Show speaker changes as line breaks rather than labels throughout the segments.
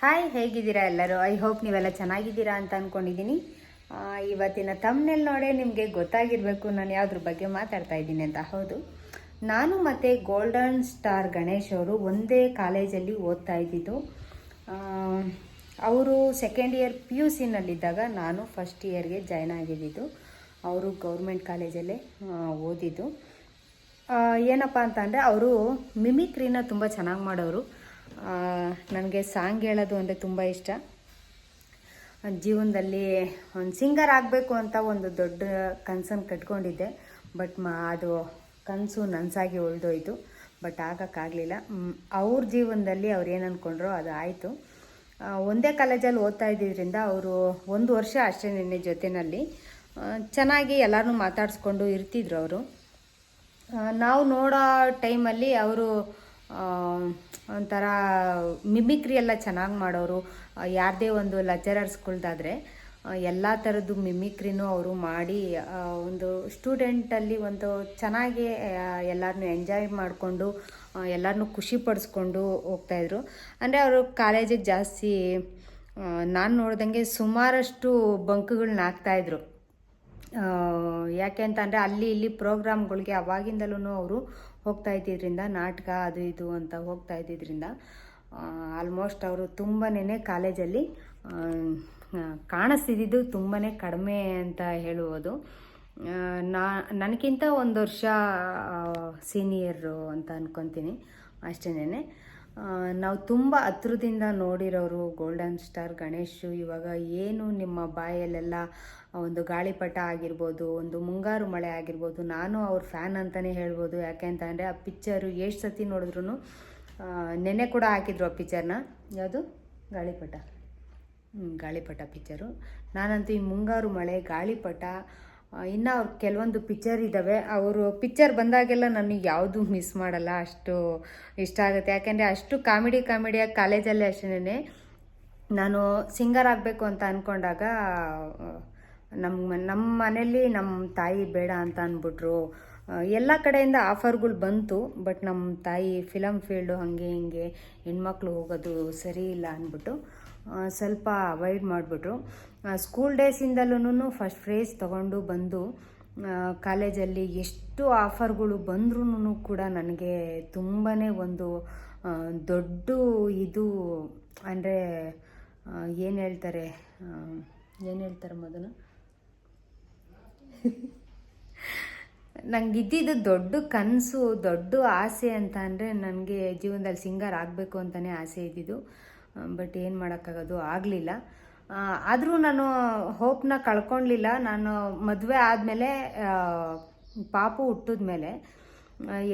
Hi, ಹೇಗಿದ್ದೀರಾ ಎಲ್ಲರೂ? I hope ನೀವೆಲ್ಲ ಚೆನ್ನಾಗಿದ್ದೀರಾ ಅಂತ ಅಂದ್ಕೊಂಡಿದ್ದೀನಿ. ಇವತ್ತಿನ ತಮ್ನೆಲ್ ನೋಡೇ ನಿಮಗೆ ಗೊತ್ತಾಗಿರಬೇಕು ನಾನು ಯಾವುದ್ರ ಬಗ್ಗೆ ಮಾತಾಡ್ತಾ ಇದ್ದೀನಿ ಅಂತ. ಹೌದು, ನಾನು ಮತ್ತು ಗೋಲ್ಡನ್ ಸ್ಟಾರ್ ಗಣೇಶ್ ಅವರು ಒಂದೇ ಕಾಲೇಜಲ್ಲಿ ಓದ್ತಾ ಇದ್ದಿದ್ದು. ಅವರು ಸೆಕೆಂಡ್ ಇಯರ್ PUCನಲ್ಲಿದ್ದಾಗ ನಾನು ಫಸ್ಟ್ ಇಯರ್ಗೆ ಜಾಯ್ನ್ ಆಗಿದ್ದಿದ್ದು. ಅವರು ಗೌರ್ಮೆಂಟ್ ಕಾಲೇಜಲ್ಲೇ ಓದಿದ್ದು. ಏನಪ್ಪ ಅಂತಂದರೆ ಅವರು ಮಿಮಿಕ್ರಿನ ತುಂಬ ಚೆನ್ನಾಗಿ ಮಾಡೋರು. ನನಗೆ ಸಾಂಗ್ ಹೇಳೋದು ಅಂದರೆ ತುಂಬ ಇಷ್ಟ. ಜೀವನದಲ್ಲಿ ಒಂದು ಸಿಂಗರ್ ಆಗಬೇಕು ಅಂತ ಒಂದು ದೊಡ್ಡ ಕನಸನ್ನು ಕಟ್ಕೊಂಡಿದ್ದೆ. ಬಟ್ ಅದು ಕನಸು ನನಸಾಗಿ ಉಳಿದೋಯ್ತು. ಬಟ್ ಆಗೋಕ್ಕಾಗಲಿಲ್ಲ. ಅವ್ರ ಜೀವನದಲ್ಲಿ ಅವ್ರು ಏನು ಅಂದ್ಕೊಂಡ್ರೋ ಅದು ಆಯಿತು. ಒಂದೇ ಕಾಲೇಜಲ್ಲಿ ಓದ್ತಾ ಇದ್ದಿದ್ದರಿಂದ ಅವರು 1 ವರ್ಷ ಅಷ್ಟೇ ನಿನ್ನೆ ಜೊತೆಯಲ್ಲಿ ಚೆನ್ನಾಗಿ ಎಲ್ಲರನ್ನೂ ಮಾತಾಡಿಸ್ಕೊಂಡು ಇರ್ತಿದ್ರು. ಅವರು ನಾವು ನೋಡೋ ಟೈಮಲ್ಲಿ ಅವರು ಒಂಥರ ಮಿಮಿಕ್ರಿ ಎಲ್ಲ ಚೆನ್ನಾಗಿ ಮಾಡೋರು. ಯಾರದೇ ಒಂದು ಲೆಕ್ಚರರ್ಸ್ಗಳ್ದಾದರೆ ಎಲ್ಲ ಥರದ್ದು ಮಿಮಿಕ್ರಿನೂ ಅವರು ಮಾಡಿ ಒಂದು ಸ್ಟೂಡೆಂಟಲ್ಲಿ ಒಂದು ಚೆನ್ನಾಗಿ ಎಲ್ಲರನ್ನೂ ಎಂಜಾಯ್ ಮಾಡಿಕೊಂಡು ಎಲ್ಲರನ್ನೂ ಖುಷಿಪಡಿಸ್ಕೊಂಡು ಹೋಗ್ತಾಯಿದ್ರು. ಅಂದರೆ ಅವರು ಕಾಲೇಜಿಗೆ ಜಾಸ್ತಿ ನಾನು ನೋಡ್ದಂಗೆ ಸುಮಾರಷ್ಟು ಬಂಕ್ಗಳನ್ನ ಹಾಕ್ತಾಯಿದ್ರು. ಯಾಕೆ ಅಂತಂದರೆ ಅಲ್ಲಿ ಇಲ್ಲಿ ಪ್ರೋಗ್ರಾಮ್ಗಳಿಗೆ ಅವಾಗಿಂದಲೂ ಅವರು ಹೋಗ್ತಾ ಇದ್ದಿದ್ದರಿಂದ, ನಾಟಕ ಅದು ಇದು ಅಂತ ಹೋಗ್ತಾ ಇದ್ದಿದ್ದರಿಂದ ಆಲ್ಮೋಸ್ಟ್ ಅವರು ತುಂಬನೇ ಕಾಲೇಜಲ್ಲಿ ಕಾಣಿಸ್ತಿದ್ದು ತುಂಬಾ ಕಡಿಮೆ ಅಂತ ಹೇಳುವುದು. ನನಗಿಂತ 1 ವರ್ಷ ಸೀನಿಯರು ಅಂತ ಅಂದ್ಕೊತೀನಿ ಅಷ್ಟೇನೆ. ನಾವು ತುಂಬ ಹತ್ರದಿಂದ ನೋಡಿರೋರು ಗೋಲ್ಡನ್ ಸ್ಟಾರ್ ಗಣೇಶು. ಇವಾಗ ಏನು ನಿಮ್ಮ ಬಾಯಲ್ಲೆಲ್ಲ ಒಂದು ಗಾಳಿಪಟ ಆಗಿರ್ಬೋದು, ಒಂದು ಮುಂಗಾರು ಮಳೆ ಆಗಿರ್ಬೋದು, ನಾನು ಅವ್ರ ಫ್ಯಾನ್ ಅಂತಲೇ ಹೇಳ್ಬೋದು. ಯಾಕೆ ಅಂತ ಅಂದರೆ ಆ ಪಿಕ್ಚರು ಎಷ್ಟು ಸತಿ ನೋಡಿದ್ರು, ನೆನ್ನೆ ಕೂಡ ಹಾಕಿದ್ರು ಆ ಪಿಕ್ಚರ್ನ. ಯಾವುದು? ಗಾಳಿಪಟ. ಗಾಳಿಪಟ ಪಿಕ್ಚರು. ನಾನಂತೂ ಈ ಮುಂಗಾರು ಮಳೆ, ಗಾಳಿಪಟ, ಇನ್ನು ಅವ್ರು ಕೆಲವೊಂದು ಪಿಕ್ಚರ್ ಇದ್ದಾವೆ. ಅವರು ಪಿಕ್ಚರ್ ಬಂದಾಗೆಲ್ಲ ನನಗೆ ಯಾವುದು ಮಿಸ್ ಮಾಡಲ್ಲ, ಅಷ್ಟು ಇಷ್ಟ ಆಗುತ್ತೆ. ಯಾಕೆಂದರೆ ಅಷ್ಟು ಕಾಮಿಡಿಯಾಗಿ ಕಾಲೇಜಲ್ಲೇ ಅಷ್ಟೇ. ನಾನು ಸಿಂಗರ್ ಆಗಬೇಕು ಅಂತ ಅಂದ್ಕೊಂಡಾಗ ನಮ್ಮ ಮನೇಲಿ ನಮ್ಮ ತಾಯಿ ಬೇಡ ಅಂತ ಅಂದ್ಬಿಟ್ರು. ಎಲ್ಲ ಕಡೆಯಿಂದ ಆಫರ್ಗಳು ಬಂತು. ಬಟ್ ನಮ್ಮ ತಾಯಿ ಫಿಲಮ್ ಫೀಲ್ಡು ಹಾಗೆ ಹಿಂಗೆ ಹೆಣ್ಮಕ್ಳು ಹೋಗೋದು ಸರಿ ಇಲ್ಲ ಅಂದ್ಬಿಟ್ಟು ಸ್ವಲ್ಪ ಅವಾಯ್ಡ್ ಮಾಡಿಬಿಟ್ರು. ಸ್ಕೂಲ್ ಡೇಸಿಂದಲೂ ಫಸ್ಟ್ ಪ್ರೈಸ್ ತೊಗೊಂಡು ಬಂದು ಕಾಲೇಜಲ್ಲಿ ಎಷ್ಟು ಆಫರ್ಗಳು ಬಂದ್ರೂ ಕೂಡ ನನಗೆ ತುಂಬಾ ಒಂದು ದೊಡ್ಡ ಇದು ಅಂದರೆ ಏನು ಹೇಳ್ತಾರೆ ಮೊದಲು ನಂಗೆ ಇದ್ದಿದ್ದು ದೊಡ್ಡ ಕನಸು, ದೊಡ್ಡ ಆಸೆ ಅಂತ ಅಂದರೆ ನನಗೆ ಜೀವನದಲ್ಲಿ ಸಿಂಗರ್ ಆಗಬೇಕು ಅಂತಲೇ ಆಸೆ ಇದ್ದಿದ್ದು. ಬಟ್ ಏನು ಮಾಡೋಕ್ಕಾಗೋದು, ಆಗಲಿಲ್ಲ. ಆದರೂ ನಾನು ಹೋಪ್ನ ಕಳ್ಕೊಳ್ಳಿಲ್ಲ. ನಾನು ಮದುವೆ ಆದಮೇಲೆ ಪಾಪು ಹುಟ್ಟಿದ್ಮೇಲೆ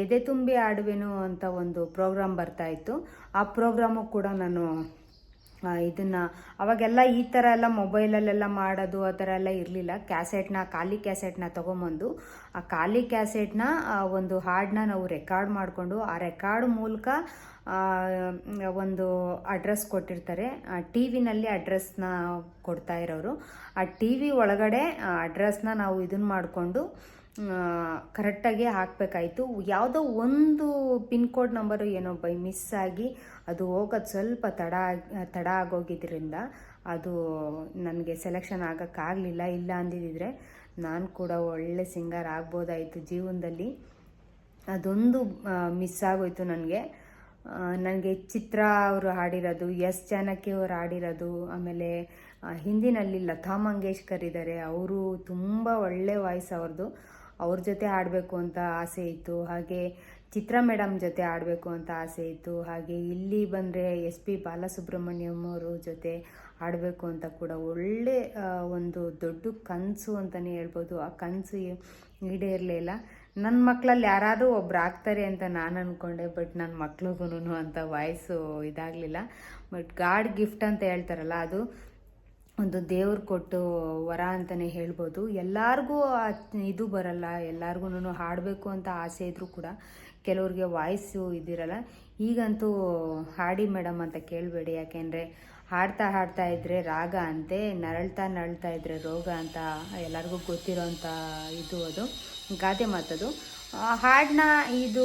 ಎದೆ ತುಂಬಿ ಆಡುವೆನು ಅಂತ ಒಂದು ಪ್ರೋಗ್ರಾಮ್ ಬರ್ತಾಯಿತ್ತು. ಆ ಪ್ರೋಗ್ರಾಮು ಕೂಡ ನಾನು ಇದನ್ನು ಅವಾಗೆಲ್ಲ ಈ ಥರ ಎಲ್ಲ ಮೊಬೈಲಲ್ಲೆಲ್ಲ ಮಾಡೋದು ಆ ಥರ ಎಲ್ಲ ಇರಲಿಲ್ಲ. ಖಾಲಿ ಕ್ಯಾಸೆಟ್ನ ತೊಗೊಂಬಂದು ಆ ಖಾಲಿ ಕ್ಯಾಸೆಟ್ನ ಒಂದು ಹಾಡನ್ನ ನಾವು ರೆಕಾರ್ಡ್ ಮಾಡಿಕೊಂಡು ಆ ರೆಕಾರ್ಡ್ ಮೂಲಕ ಒಂದು ಅಡ್ರೆಸ್ ಕೊಟ್ಟಿರ್ತಾರೆ. ಟಿ ವಿನಲ್ಲಿ ಅಡ್ರೆಸ್ನ ಕೊಡ್ತಾ ಇರೋರು. ಆ ಟಿ ವಿ ಒಳಗಡೆ ಅಡ್ರೆಸ್ನ ನಾವು ಇದನ್ನು ಮಾಡಿಕೊಂಡು ಕರೆಕ್ಟಾಗಿ ಹಾಕಬೇಕಾಯಿತು. ಯಾವುದೋ ಒಂದು ಪಿನ್ ಕೋಡ್ ನಂಬರು ಏನೋ ಬೈ ಮಿಸ್ ಆಗಿ ಅದು ಹೋಗೋದು ಸ್ವಲ್ಪ ತಡ ಆಗೋಗಿದ್ದರಿಂದ ಅದು ನನಗೆ ಸೆಲೆಕ್ಷನ್ ಆಗೋಕ್ಕಾಗಲಿಲ್ಲ. ಇಲ್ಲ ಅಂದಿದ್ದರೆ ನಾನು ಕೂಡ ಒಳ್ಳೆ ಸಿಂಗರ್ ಆಗ್ಬೋದಾಯಿತು ಜೀವನದಲ್ಲಿ. ಅದೊಂದು ಮಿಸ್ ಆಗೋಯ್ತು ನನಗೆ. ಚಿತ್ರ ಅವರು ಹಾಡಿರೋದು, ಎಸ್ ಜಾನಕಿ ಅವರು ಹಾಡಿರೋದು, ಆಮೇಲೆ ಹಿಂದಿನಲ್ಲಿ ಲತಾ ಮಂಗೇಶ್ಕರ್ ಇದ್ದಾರೆ. ಅವರು ತುಂಬ ಒಳ್ಳೆ ವಾಯ್ಸ್ ಅವ್ರದ್ದು. ಅವ್ರ ಜೊತೆ ಆಡಬೇಕು ಅಂತ ಆಸೆ ಇತ್ತು. ಹಾಗೆ ಚಿತ್ರ ಮೇಡಮ್ ಜೊತೆ ಆಡಬೇಕು ಅಂತ ಆಸೆ ಇತ್ತು. ಹಾಗೆ ಇಲ್ಲಿ ಬಂದರೆ SP ಬಾಲಸುಬ್ರಹ್ಮಣ್ಯಂ ಅವರು ಜೊತೆ ಆಡಬೇಕು ಅಂತ ಕೂಡ ಒಳ್ಳೆ ಒಂದು ದೊಡ್ಡ ಕನಸು ಅಂತಲೇ ಹೇಳ್ಬೋದು. ಆ ಕನಸು ಈಡೇರಲಿಲ್ಲ. ನನ್ನ ಮಕ್ಕಳಲ್ಲಿ ಯಾರಾದರೂ ಒಬ್ರು ಆಗ್ತಾರೆ ಅಂತ ನಾನು ಅಂದ್ಕೊಂಡೆ. ಬಟ್ ನನ್ನ ಮಕ್ಳಿಗೂ ಅಂತ ವಾಯ್ಸು ಇದಾಗಲಿಲ್ಲ. ಬಟ್ ಗಾಡ್ ಗಿಫ್ಟ್ ಅಂತ ಹೇಳ್ತಾರಲ್ಲ, ಅದು ಒಂದು ದೇವ್ರು ಕೊಟ್ಟು ವರ ಅಂತಲೇ ಹೇಳ್ಬೋದು. ಎಲ್ಲರಿಗೂ ಇದು ಬರಲ್ಲ, ಎಲ್ಲರಿಗೂ ಹಾಡಬೇಕು ಅಂತ ಆಸೆ ಇದ್ದರೂ ಕೂಡ ಕೆಲವ್ರಿಗೆ ವಾಯ್ಸು ಇದಿರಲ್ಲ. ಈಗಂತೂ ಹಾಡಿ ಮೇಡಮ್ ಅಂತ ಕೇಳಬೇಡಿ. ಯಾಕೆಂದರೆ ಹಾಡ್ತಾ ಇದ್ದರೆ ರಾಗ ಅಂತೆ, ನರಳ್ತಾ ಇದ್ದರೆ ರೋಗ ಅಂತ ಎಲ್ಲರಿಗೂ ಗೊತ್ತಿರೋಂಥ ಇದು, ಅದು ಗಾದೆ ಮಾತದು. ಹಾಡನ್ನ ಇದು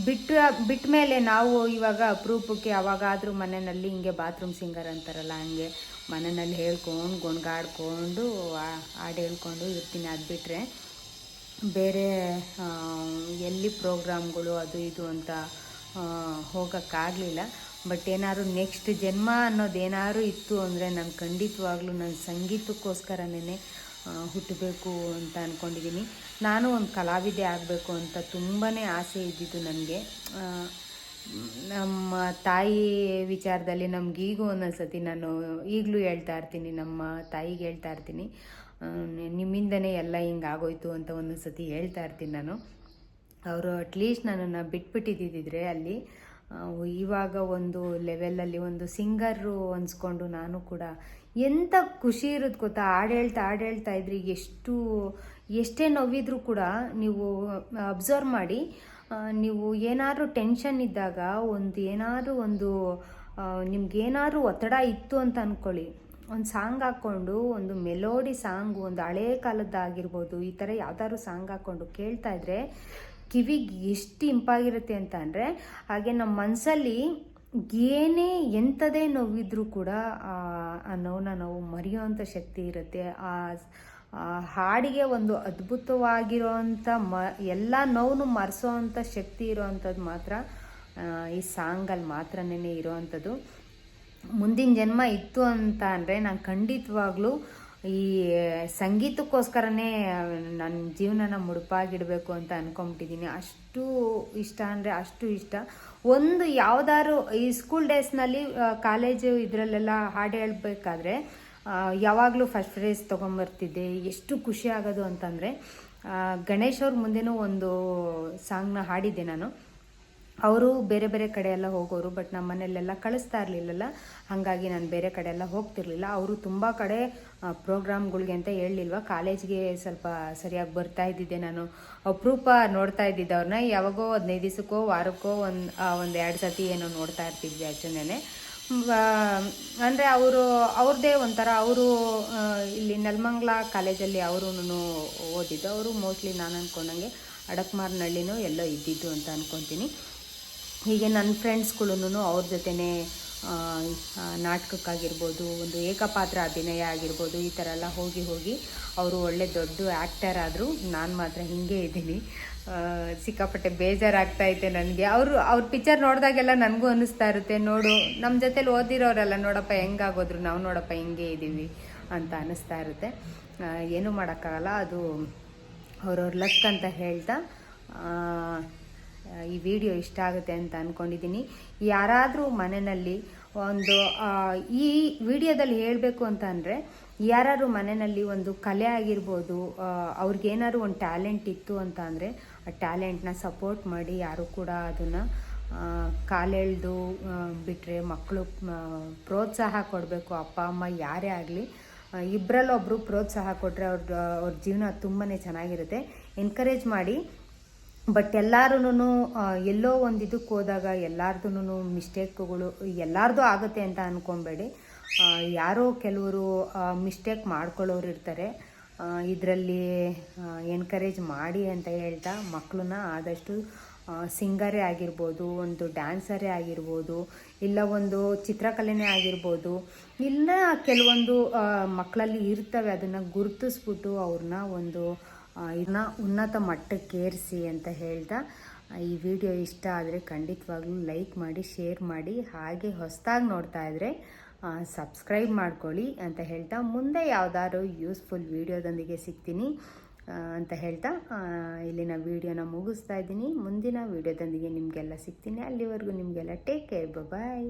ಬಿಟ್ಟ ಮೇಲೆ ನಾವು ಇವಾಗ ಅಪರೂಪಕ್ಕೆ ಯಾವಾಗಾದರೂ ಮನೆಯಲ್ಲಿ ಹಿಂಗೆ ಬಾತ್ರೂಮ್ ಸಿಂಗರ್ ಅಂತಾರಲ್ಲ ಹಂಗೆ ಮನೆಯಲ್ಲಿ ಹೇಳ್ಕೊಂಡು ಗೊಣ್ಗಾಡ್ಕೊಂಡು ಹಾಡು ಹೇಳ್ಕೊಂಡು ಇರ್ತೀನಿ. ಅದು ಬಿಟ್ಟರೆ ಬೇರೆ ಎಲ್ಲಿ ಪ್ರೋಗ್ರಾಮ್ಗಳು ಅದು ಇದು ಅಂತ ಹೋಗೋಕ್ಕಾಗಲಿಲ್ಲ. ಬಟ್ ಏನಾದ್ರು ನೆಕ್ಸ್ಟ್ ಜನ್ಮ ಅನ್ನೋದೇನಾದ್ರು ಇತ್ತು ಅಂದರೆ ನಾನು ಖಂಡಿತವಾಗ್ಲೂ ನನ್ನ ಸಂಗೀತಕ್ಕೋಸ್ಕರನೇ ಹುಟ್ಟಬೇಕು ಅಂತ ಅಂದ್ಕೊಂಡಿದ್ದೀನಿ. ನಾನು ಒಂದು ಕಲಾವಿದೆ ಆಗಬೇಕು ಅಂತ ತುಂಬಾ ಆಸೆ ಇದ್ದಿದ್ದು ನನಗೆ. ನಮ್ಮ ತಾಯಿ ವಿಚಾರದಲ್ಲಿ ನಮಗೀಗೂ ಒಂದೊಂದು ಸತಿ ನಾನು ಈಗಲೂ ಹೇಳ್ತಾ ಇರ್ತೀನಿ, ನಮ್ಮ ತಾಯಿಗೆ ಹೇಳ್ತಾ ಇರ್ತೀನಿ, ನಿಮ್ಮಿಂದನೇ ಎಲ್ಲ ಹಿಂಗೆ ಆಗೋಯ್ತು ಅಂತ ಒಂದೊಂದು ಸತಿ ಹೇಳ್ತಾ ಇರ್ತೀನಿ ನಾನು. ಅವರು ಅಟ್ಲೀಸ್ಟ್ ನನ್ನನ್ನು ಬಿಟ್ಬಿಟ್ಟಿದ್ದಿದ್ರೆ ಅಲ್ಲಿ ಇವಾಗ ಒಂದು ಲೆವೆಲಲ್ಲಿ ಒಂದು ಸಿಂಗರು ಅನ್ಸ್ಕೊಂಡು ನಾನು ಕೂಡ ಎಂಥ ಖುಷಿ ಇರೋದು ಗೊತ್ತಾ. ಹಾಡು ಹೇಳ್ತಾ ಇದ್ರಿ ಎಷ್ಟೇ ನೋವಿದ್ರೂ ಕೂಡ ನೀವು ಅಬ್ಸರ್ವ್ ಮಾಡಿ, ನೀವು ಏನಾದರೂ ಟೆನ್ಷನ್ ಇದ್ದಾಗ ನಿಮ್ಗೇನಾದ್ರೂ ಒತ್ತಡ ಇತ್ತು ಅಂತ ಅಂದ್ಕೊಳ್ಳಿ, ಒಂದು ಸಾಂಗ್ ಹಾಕ್ಕೊಂಡು ಒಂದು ಮೆಲೋಡಿ ಸಾಂಗು ಒಂದು ಹಳೇ ಕಾಲದ್ದಾಗಿರ್ಬೋದು ಈ ಥರ ಯಾವ್ದಾದ್ರು ಸಾಂಗ್ ಹಾಕ್ಕೊಂಡು ಕೇಳ್ತಾ ಇದ್ರೆ ಕಿವಿಗೆ ಎಷ್ಟು ಇಂಪಾಗಿರುತ್ತೆ ಅಂತ ಅಂದರೆ, ಹಾಗೆ ನಮ್ಮ ಮನಸ್ಸಲ್ಲಿ ಏನೇ ಎಂಥದೇ ನೋವಿದ್ರೂ ಕೂಡ ಆ ನೋವನ್ನ ನಾವು ಮರೆಯೋವಂಥ ಶಕ್ತಿ ಇರುತ್ತೆ. ಆ ಹಾಡಿಗೆ ಒಂದು ಅದ್ಭುತವಾಗಿರೋವಂಥ ಎಲ್ಲ ನೋವನ್ನು ಮರೆಸೋವಂಥ ಶಕ್ತಿ ಇರೋವಂಥದ್ದು ಮಾತ್ರ ಈ ಸಾಂಗಲ್ಲಿ ಮಾತ್ರನೇ ಇರೋವಂಥದ್ದು. ಮುಂದಿನ ಜನ್ಮ ಇತ್ತು ಅಂತ ಅಂದರೆ ನಾನು ಖಂಡಿತವಾಗ್ಲೂ ಈ ಸಂಗೀತಕ್ಕೋಸ್ಕರನೇ ನನ್ನ ಜೀವನನ ಮುಡುಪಾಗಿಡಬೇಕು ಅಂತ ಅಂದ್ಕೊಂಬಿಟ್ಟಿದ್ದೀನಿ. ಅಷ್ಟು ಇಷ್ಟ ಅಂದರೆ ಅಷ್ಟು ಇಷ್ಟ. ಒಂದು ಯಾವುದಾದ್ರು ಈ ಸ್ಕೂಲ್ ಡೇಸ್ನಲ್ಲಿ ಕಾಲೇಜು ಇದರಲ್ಲೆಲ್ಲ ಹಾಡು ಹೇಳಬೇಕಾದ್ರೆ ಯಾವಾಗಲೂ ಫಸ್ಟ್ ಪ್ರೈಸ್ ತೊಗೊಂಬರ್ತಿದ್ದೆ. ಎಷ್ಟು ಖುಷಿ ಆಗೋದು ಅಂತಂದರೆ, ಗಣೇಶ್ ಅವ್ರ ಮುಂದೆನೂ ಒಂದು ಸಾಂಗ್ನ ಹಾಡಿದ್ದೆ ನಾನು. ಅವರು ಬೇರೆ ಬೇರೆ ಕಡೆ ಎಲ್ಲ ಹೋಗೋರು, ಬಟ್ ನಮ್ಮ ಮನೆಯಲ್ಲೆಲ್ಲ ಕಳಿಸ್ತಾ ಇರಲಿಲ್ಲಲ್ಲ, ಹಾಗಾಗಿ ನಾನು ಬೇರೆ ಕಡೆ ಎಲ್ಲ ಹೋಗ್ತಿರ್ಲಿಲ್ಲ. ಅವರು ತುಂಬ ಕಡೆ ಪ್ರೋಗ್ರಾಮ್ಗಳಿಗೆ ಅಂತ ಹೇಳಲಿಲ್ವ, ಕಾಲೇಜ್ಗೆ ಸ್ವಲ್ಪ ಸರಿಯಾಗಿ ಬರ್ತಾ ಇದ್ದಿದ್ದೆ. ನಾನು ಅಪರೂಪ ನೋಡ್ತಾ ಇದ್ದಿದ್ದೆ ಅವ್ರನ್ನ. ಯಾವಾಗೋ 15 ದಿವಸಕ್ಕೋ ವಾರಕ್ಕೋ ಒಂದು 2 ಸತಿ ಏನೋ ನೋಡ್ತಾ ಇರ್ತಿದ್ವಿ ಅಷ್ಟೇನೆ. ಅಂದರೆ ಅವ್ರದ್ದೇ ಒಂಥರ, ಅವರು ಇಲ್ಲಿ ನೆಲಮಂಗಲ ಕಾಲೇಜಲ್ಲಿ ಅವರು ಓದಿದ್ದು. ಅವರು ಮೋಸ್ಟ್ಲಿ ನಾನು ಅಂದ್ಕೊಂಡಂಗೆ ಅಡಕಮಾರನಹಳ್ಳಿನೋ ಎಲ್ಲೋ ಇದ್ದಿದ್ದು ಅಂತ ಅಂದ್ಕೊತೀನಿ. ಹೀಗೆ ನನ್ನ ಫ್ರೆಂಡ್ಸ್ಗಳೂ ಅವ್ರ ಜೊತೆನೇ ನಾಟಕಕ್ಕಾಗಿರ್ಬೋದು, ಒಂದು ಏಕಪಾತ್ರ ಅಭಿನಯ ಆಗಿರ್ಬೋದು, ಈ ಥರ ಎಲ್ಲ ಹೋಗಿ ಅವರು ಒಳ್ಳೆ ದೊಡ್ಡ ಆ್ಯಕ್ಟರ್ ಆದರು. ನಾನು ಮಾತ್ರ ಹೀಗೆ ಇದ್ದೀನಿ. ಸಿಕ್ಕಾಪಟ್ಟೆ ಬೇಜಾರಾಗ್ತಾಯಿದೆ ನನಗೆ. ಅವ್ರ ಪಿಕ್ಚರ್ ನೋಡಿದಾಗೆಲ್ಲ ನನಗೂ ಅನ್ನಿಸ್ತಾ ಇರುತ್ತೆ, ನೋಡು ನಮ್ಮ ಜೊತೇಲಿ ಓದಿರೋರೆಲ್ಲ ನೋಡಪ್ಪ ಹೆಂಗಾಗೋದ್ರು, ನಾವು ನೋಡಪ್ಪ ಹಿಂಗೆ ಇದ್ದೀವಿ ಅಂತ ಅನ್ನಿಸ್ತಾ ಇರುತ್ತೆ. ಏನೂ ಮಾಡೋಕ್ಕಾಗಲ್ಲ, ಅದು ಅವ್ರವ್ರ ಲಕ್ ಅಂತ ಹೇಳ್ತಾ ಈ ವಿಡಿಯೋ ಇಷ್ಟ ಆಗುತ್ತೆ ಅಂತ ಅಂದ್ಕೊಂಡಿದ್ದೀನಿ. ಯಾರಾದರೂ ಮನೆಯಲ್ಲಿ ಒಂದು ಈ ವಿಡಿಯೋದಲ್ಲಿ ಹೇಳಬೇಕು ಅಂತ ಅಂದರೆ, ಯಾರು ಮನೆಯಲ್ಲಿ ಒಂದು ಕಲೆ ಆಗಿರ್ಬೋದು, ಅವ್ರಿಗೇನಾದ್ರು ಒಂದು ಟ್ಯಾಲೆಂಟ್ ಇತ್ತು ಅಂತ ಅಂದರೆ ಆ ಟ್ಯಾಲೆಂಟ್ನ ಸಪೋರ್ಟ್ ಮಾಡಿ, ಯಾರು ಕೂಡ ಅದನ್ನು ಕಾಲೆಳೆದು ಬಿಟ್ಟರೆ ಮಕ್ಕಳು ಪ್ರೋತ್ಸಾಹ ಕೊಡಬೇಕು. ಅಪ್ಪ ಅಮ್ಮ ಯಾರೇ ಆಗಲಿ ಇಬ್ಬರಲ್ಲೊಬ್ಬರು ಪ್ರೋತ್ಸಾಹ ಕೊಟ್ಟರೆ ಅವ್ರ ಜೀವನ ತುಂಬಾ ಚೆನ್ನಾಗಿರುತ್ತೆ. ಎನ್ಕರೇಜ್ ಮಾಡಿ. ಬಟ್ ಎಲ್ಲರೂ ಎಲ್ಲೋ ಒಂದು ಇದಕ್ಕೆ ಹೋದಾಗ ಎಲ್ಲಾರ್ದು ಮಿಸ್ಟೇಕ್ಗಳು ಎಲ್ಲರದು ಆಗುತ್ತೆ ಅಂತ ಅಂದ್ಕೊಬೇಡಿ. ಯಾರೋ ಕೆಲವರು ಮಿಸ್ಟೇಕ್ ಮಾಡ್ಕೊಳ್ಳೋರು ಇರ್ತಾರೆ. ಇದರಲ್ಲಿ ಎನ್ಕರೇಜ್ ಮಾಡಿ ಅಂತ ಹೇಳ್ತಾ ಮಕ್ಕಳನ್ನ ಆದಷ್ಟು ಸಿಂಗರೇ ಆಗಿರ್ಬೋದು, ಒಂದು ಡ್ಯಾನ್ಸರೇ ಆಗಿರ್ಬೋದು, ಇಲ್ಲ ಒಂದು ಚಿತ್ರಕಲೆನೇ ಆಗಿರ್ಬೋದು, ಇಲ್ಲ ಕೆಲವೊಂದು ಮಕ್ಕಳಲ್ಲಿ ಇರ್ತವೆ, ಅದನ್ನು ಗುರುತಿಸ್ಬಿಟ್ಟು ಅವ್ರನ್ನ ಒಂದು ಇದನ್ನ ಉನ್ನತ ಮಟ್ಟಕ್ಕೇರಿಸಿ ಅಂತ ಹೇಳ್ತಾ, ಈ ವಿಡಿಯೋ ಇಷ್ಟ ಆದರೆ ಖಂಡಿತವಾಗ್ಲೂ ಲೈಕ್ ಮಾಡಿ, ಶೇರ್ ಮಾಡಿ, ಹಾಗೆ ಹೊಸದಾಗಿ ನೋಡ್ತಾ ಇದ್ದರೆ ಸಬ್ಸ್ಕ್ರೈಬ್ ಮಾಡ್ಕೊಳ್ಳಿ ಅಂತ ಹೇಳ್ತಾ, ಮುಂದೆ ಯಾವುದಾದ್ರು ಯೂಸ್ಫುಲ್ ವಿಡಿಯೋದೊಂದಿಗೆ ಸಿಗ್ತೀನಿ ಅಂತ ಹೇಳ್ತಾ ಇಲ್ಲಿನ ವಿಡಿಯೋನ ಮುಗಿಸ್ತಾ ಇದ್ದೀನಿ. ಮುಂದಿನ ವಿಡಿಯೋದೊಂದಿಗೆ ನಿಮಗೆಲ್ಲ ಸಿಗ್ತೀನಿ. ಅಲ್ಲಿವರೆಗೂ ನಿಮಗೆಲ್ಲ ಟೇಕ್ ಕೇರ್, ಬಾಯ್.